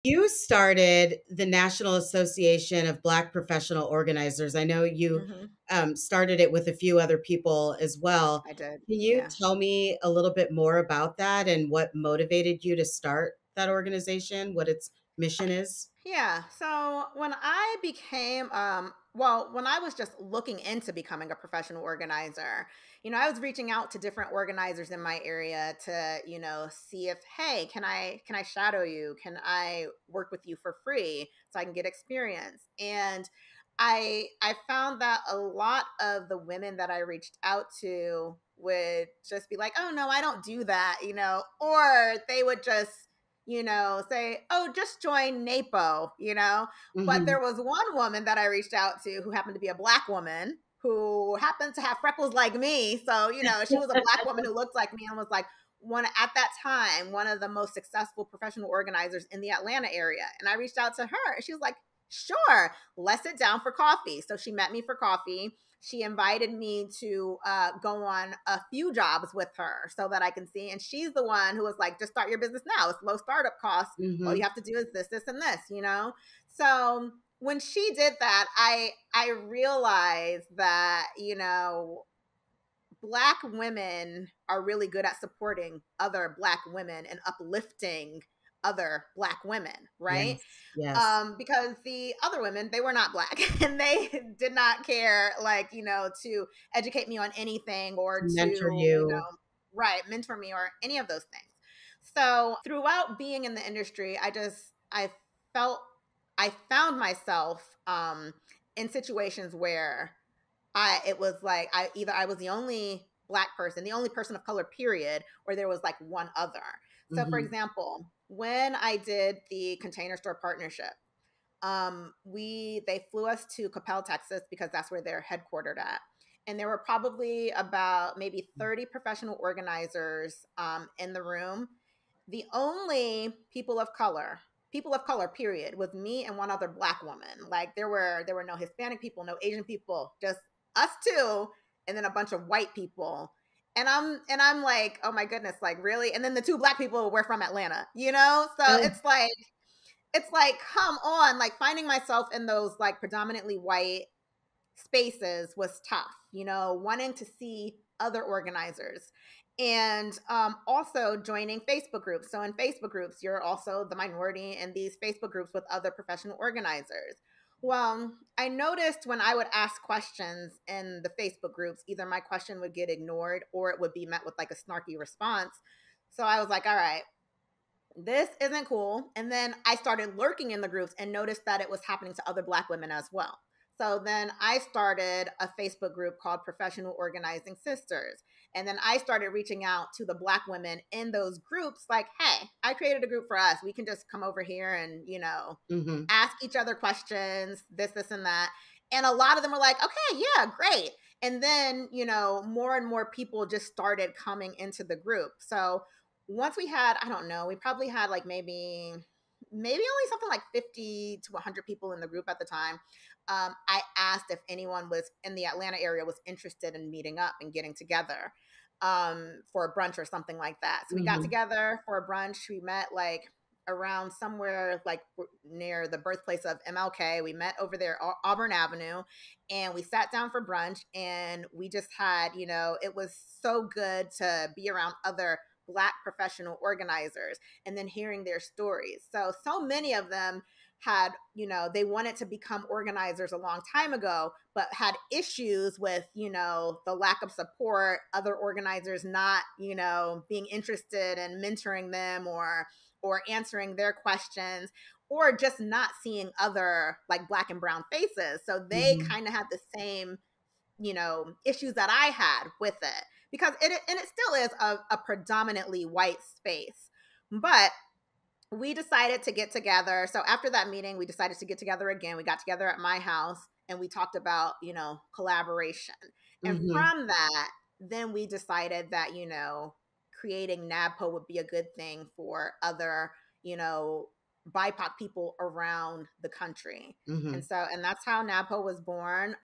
You started the National Association of Black Professional Organizers. I know you Hmm. started it with a few other people as well. I did. Can you Yeah. tell me a little bit more about that and what motivated you to start that organization, what its mission is? Yeah. So when I became, when I was just looking into becoming a professional organizer, I was reaching out to different organizers in my area to, see if, hey, can I shadow you? Can I work with you for free so I can get experience? And I found that a lot of the women that I reached out to would just be like, oh no, I don't do that, or they would just say, oh, just join NAPO. But Hmm. there was one woman that I reached out to who happened to be a Black woman who happened to have freckles like me. So, she was a Black woman who looked like me and was like, at that time, one of the most successful professional organizers in the Atlanta area. And I reached out to her and she was like, sure, let's sit down for coffee. So she met me for coffee. She invited me to go on a few jobs with her so that I can see. And she's the one who was like, just start your business now. It's low startup costs. All you Hmm. have to do is this, and this. So when she did that, I realized that, Black women are really good at supporting other Black women and uplifting other Black women, right? Yes, yes. Because the other women, they were not Black and they did not care, like, to educate me on anything or To to, mentor you. right, mentor me or any of those things. So throughout being in the industry, I felt, I found myself in situations where it was like I was the only Black person, the only person of color, period, or there was like one other. So for Hmm. example, when I did the Container Store partnership, they flew us to Coppell, Texas, because that's where they're headquartered at. And there were probably about maybe 30 professional organizers in the room. The only people of color, period, was me and one other Black woman. Like there were no Hispanic people, no Asian people, just us two, and then a bunch of white people. And I'm like, oh my goodness, like really? And then the two Black people were from Atlanta. So Oh, it's like, come on, like finding myself in those like predominantly white spaces was tough, wanting to see other organizers and also joining Facebook groups. So in Facebook groups, you're also the minority in these Facebook groups with other professional organizers. Well, I noticed when I would ask questions in the Facebook groups, either my question would get ignored or it would be met with like a snarky response. So I was like, all right, this isn't cool. And then I started lurking in the groups and noticed that it was happening to other Black women as well. So then I started a Facebook group called Professional Organizing Sisters. And then I started reaching out to the Black women in those groups like, hey, I created a group for us. We can just come over here and, hmm. ask each other questions, this, and that. And a lot of them were like, okay, yeah, great. And then, more and more people just started coming into the group. So once we had, I don't know, we probably had like maybe only something like 50 to 100 people in the group at the time. I asked if anyone was in the Atlanta area was interested in meeting up and getting together for a brunch or something like that. So we got Hmm. together for a brunch. We met like around somewhere like near the birthplace of MLK. We met over there, Auburn Avenue, and we sat down for brunch and we just had, it was so good to be around other Black professional organizers and then hearing their stories. So many of them had, they wanted to become organizers a long time ago, but had issues with, the lack of support, other organizers not, being interested in mentoring them or answering their questions or just not seeing other like Black and brown faces. So they Hmm. kind of had the same issues that I had with it because it still is a predominantly white space. But we decided to get together. So after that meeting, we decided to get together again. We got together at my house and we talked about, collaboration. And Hmm. from that, then we decided that, creating NABPO would be a good thing for other, BIPOC people around the country. Hmm. And that's how NABPO was born.